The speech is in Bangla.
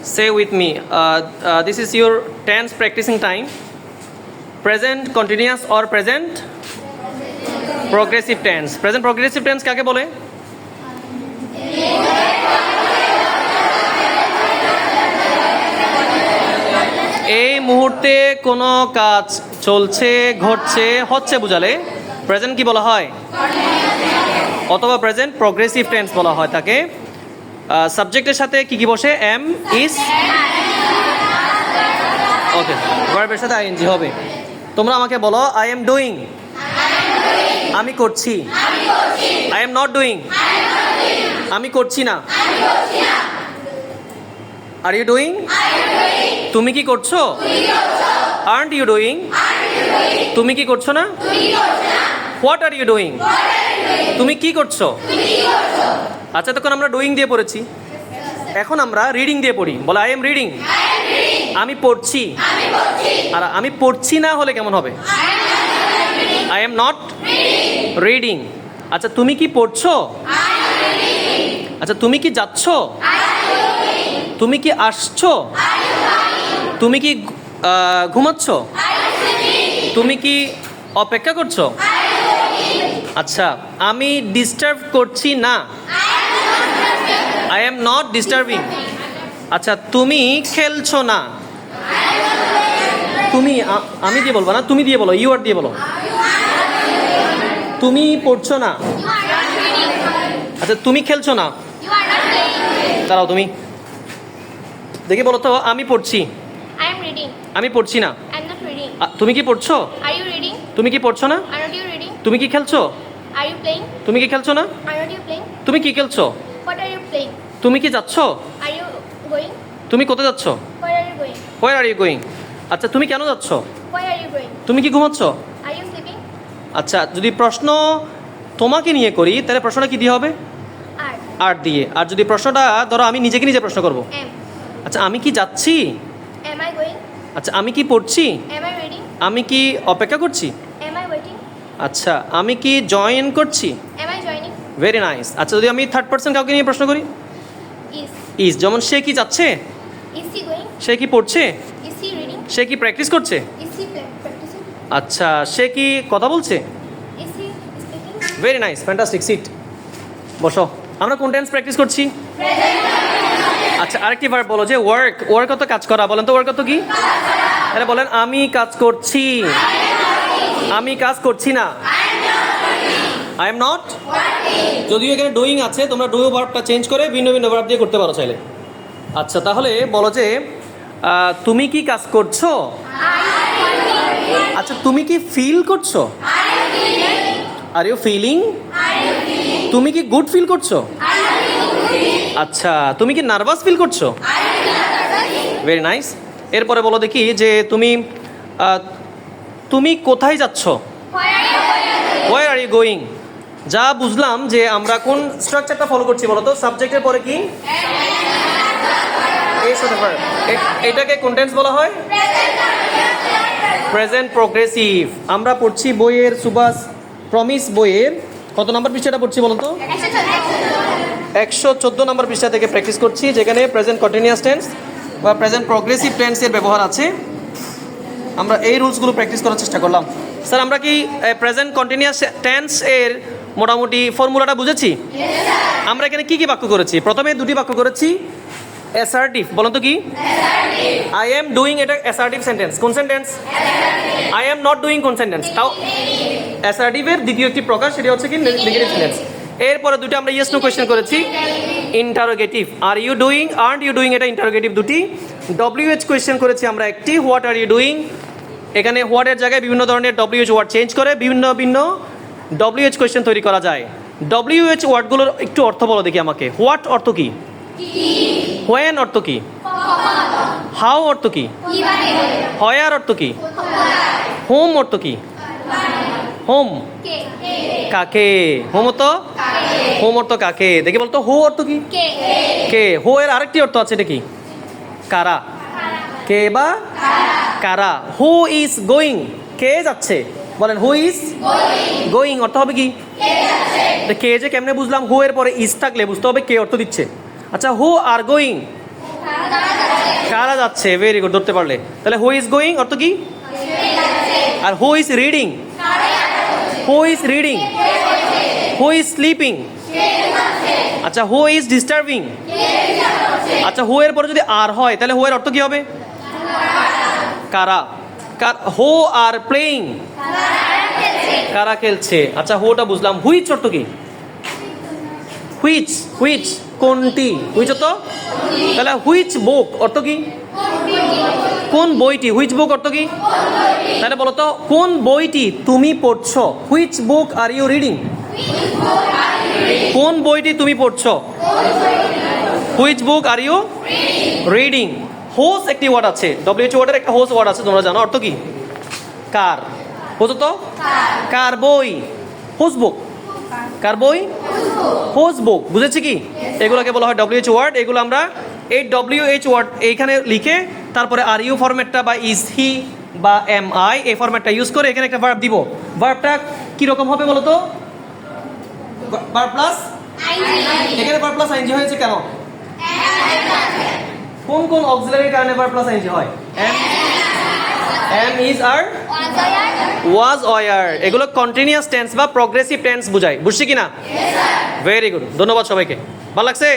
Say with me. This is your tense practicing time. Present continuous or present progressive tense. Present progressive tense কাকে বলে? এই মুহূর্তে কোনো কাজ চলছে, ঘটছে, হচ্ছে বুঝালে প্রেজেন্ট কি বলা হয়? অথবা প্রেজেন্ট প্রগ্রেসিভ টেন্স বলা হয় তাকে। সাবজেক্টের সাথে কি কি বসে? এম, ইজ, ওকে, ভার্বের সাথে আইএনজি হবে। তোমরা আমাকে বলো, আই এম ডুইং, আমি করছি। আই এম নট ডুইং, আমি করছি না। আর ইউ ডুইং, তুমি কি করছো? আরন্ট ইউ ডুইং, তুমি কি করছো না? হোয়াট আর ইউ ডুইং, তুমি কি করছো? আচ্ছা, তখন আমরা ডুইং দিয়ে পড়েছি, এখন আমরা রিডিং দিয়ে পড়ি। বলে আই এম রিডিং, আমি পড়ছি। আর আমি পড়ছি না হলে কেমন হবে? I am not reading. আচ্ছা, তুমি কি পড়ছো? আচ্ছা, তুমি কি যাচ্ছ? তুমি কি আসছো? তুমি কি ঘুমাচ্ছ? তুমি কি অপেক্ষা করছো? আচ্ছা, আমি ডিস্টার্ব করছি না। I am not disturbing. আচ্ছা, তুমি খেলছো না। তুমি, আমি দিয়ে বলবো না, তুমি দিয়ে বলো, ইউ আর দিয়ে বলো। তুমি পড়ছো না। আচ্ছা, তুমি খেলছো না। দাঁড়াও, তুমি দেখি বলো তো, আমি পড়ছি। আমি পড়ছি না। তুমি কি পড়ছো? তুমি কি পড়ছো না? তুমি কি খেলছো? তুমি কি খেলছো না? তুমি কি খেলছো? তুমি কি যাচ্ছ? তুমি কোথায় যাচ্ছ? Where are you going. আচ্ছা, তুমি কেন যাচ্ছ? তুমি কি ঘুমাচ্ছ? আচ্ছা, যদি প্রশ্ন তোমাকে নিয়ে করি তাহলে প্রশ্নটা কি দিয়ে হবে? আর দিয়ে। আর যদি প্রশ্নটা ধরো আমি নিজেকে নিজে প্রশ্ন করব, আচ্ছা, আমি কি যাচ্ছি? আচ্ছা, আমি কি পড়ছি? আমি কি অপেক্ষা করছি? আচ্ছা, আমি কি জয়েন করছি? Very nice. আচ্ছা, যদি আমি থার্ড পার্সন কাউকে নিয়ে প্রশ্ন করি, ইজ। যেমন সে কি যাচ্ছে? সে কি পড়ছে? সে কি প্র্যাকটিস করছে? আচ্ছা, সে কি কথা বলছে? Very nice, fantastic. সিট, বসো। আমরা কোন টেন্স প্র্যাকটিস করছি? আচ্ছা, আরেকটি ভার্ব বলো, যে ওয়ার্ক। ওয়ার্ক অত কাজ করা। বলেন তো ওয়ার্ক অত কি? আরে বলেন, আমি কাজ করছি। আমি কাজ করছি না। I am not. যদিও এখানে ডুইং আছে, তোমরা ডু ভার্বটা চেঞ্জ করে ভিন্ন ভিন্ন ভার্ব দিয়ে করতে পারো চাইলে। আচ্ছা, তাহলে বলো যে তুমি কি কাজ করছো? আচ্ছা, তুমি কি ফিল করছো? Are you feeling? তুমি কি গুড ফিল করছো? আচ্ছা, তুমি কি নার্ভাস ফিল করছো? Very nice. এরপরে বলো দেখি যে তুমি তুমি কোথায় যাচ্ছ? Where are you going. যা বুঝলাম যে আমরা কোন স্ট্রাকচারটা ফলো করছি বলো তো? সাবজেক্টের পরে কি? এটাকে কোন টেন্স বলা হয়? Present progressive. আমরা পড়ছি বইয়ের সুভাষ প্রমিস বইয়ের কত নম্বর পৃষ্ঠাটা পড়ছি বলো তো? 114 নম্বর পৃষ্ঠা থেকে প্র্যাকটিস করছি, যেখানে প্রেজেন্ট কন্টিনিউয়াস টেন্স বা প্রেজেন্ট প্রগ্রেসিভ টেন্সের ব্যবহার আছে। আমরা এই রুলসগুলো প্র্যাকটিস করার চেষ্টা করলাম। স্যার, আমরা কি প্রেজেন্ট কন্টিনিউয়াস টেন্স এর মোটামুটি ফর্মুলাটা বুঝেছি? আমরা এখানে কি কি বাক্য করেছি? প্রথমে দুটি বাক্য করেছি অ্যাসার্টিভ। বলুন তো কি? আই এম ডুইং, এটা অ্যাসার্টিভ সেন্টেন্স। কোন sentence? I am not doing কোন সেন্টেন্স? তাও অ্যাসার্টিভের দ্বিতীয় একটি প্রকার, সেটা হচ্ছে কি নেগেটিভ সেন্টেন্স। এরপরে দুটো আমরা ইয়েস নো কোয়েশ্চেন করেছি interrogative. Are you doing, aren't you doing, এটা ইন্টারোগেটিভ দুটি। ডব্লিউএইচ কোয়েশ্চেন করেছি আমরা একটি, হোয়াট আর ইউ ডুইং। এখানে হোয়াটের জায়গায় বিভিন্ন ধরনের ডব্লিউএইচ ওয়ার্ড চেঞ্জ করে বিভিন্ন ভিন্ন ডব্লিউএইচ কোয়েশ্চেন তৈরি করা যায়। ডব্লিউএইচ ওয়ার্ডগুলোর একটু অর্থ বলো দেখি আমাকে। হোয়াট অর্থ কি? হোয়েন অর্থ কি? হাউ অর্থ কি? হোয়ার অর্থ কি? হোম অর্থ কি? হোম কাকে? হোম তো হোম অর্থ কাকে। দেখি বলতো হু অর্থ কি? কে। হু এর আরেকটি অর্থ আছে, এটা কি? কারা। কে বা কারা। হু ইজ গোয়িং, কে যাচ্ছে। বলেন হু ইজ গোয়িং অর্থ হবে কি? কে। যে কেমনে বুঝলাম? হু এর পরে ইজ থাকলে বুঝতে হবে কে অর্থ দিচ্ছে। আচ্ছা, হু আর গোয়িং, কারা যাচ্ছে, ভেরি গুড, ধরতে পারলে। তাহলে হু ইজ গোয়িং অর্থ কি? আর who is reading? Who is reading? Who is sleeping? আচ্ছা, হু ইজ ডিস্টার্বিং? আচ্ছা, হু এর পরে যদি আর হয় তাহলে হু এর অর্থ কি হবে? কারা। হু আর প্লেইং? কারা খেলছে। আচ্ছা, হুটা বুঝলাম। হুইচ অর্থ কি? হুইচ, হুইচ কোনটি, হুইচ অর্থ? তাহলে হুইচ বুক অর্থ কি? কোন বইটি। হুইচ বুক অর্থ কি? তাহলে বলো তো, কোন বইটি তুমি পড়ছো? Which book are you reading? কোন বইটি তুমি পড়ছো? Which book are you reading. Whose একটি ওয়ার্ড আছে, ডব্লিউএইচ ওয়ার্ডের একটা হোস ওয়ার্ড আছে, তোমরা জানো অর্থ কি? কার। বুঝো তো, কার বই? হোস বুক। কার বই? হোস বুক। বুঝেছি কি? এগুলোকে বলা হয় ডব্লিউএইচ ওয়ার্ড। এগুলো আমরা এই ডব্লিউএইচ ওয়ার্ড এইখানে লিখে তারপরে আর ইউ ফরম্যাটটা বা ইজ হি বা এম আই এই ফরম্যাটটা ইউজ করে এখানে একটা ভার্ব দিব। ভার্বটা কিরকম হবে বলো তো? ভার্ব প্লাস এখানে ভার্ব প্লাস আইএনজি হয়েছে কেন? কোন কোন অক্সিলারির কারণে ভার্ব প্লাস আইএনজি হয়? Am is are was were, এগুলো কন্টিনিউয়াস টেন্স বা প্রগ্রেসিভ টেন্স বোঝায়। বুঝছি কিনা? ভেরি গুড, ধন্যবাদ সবাইকে। ভালো লাগছে?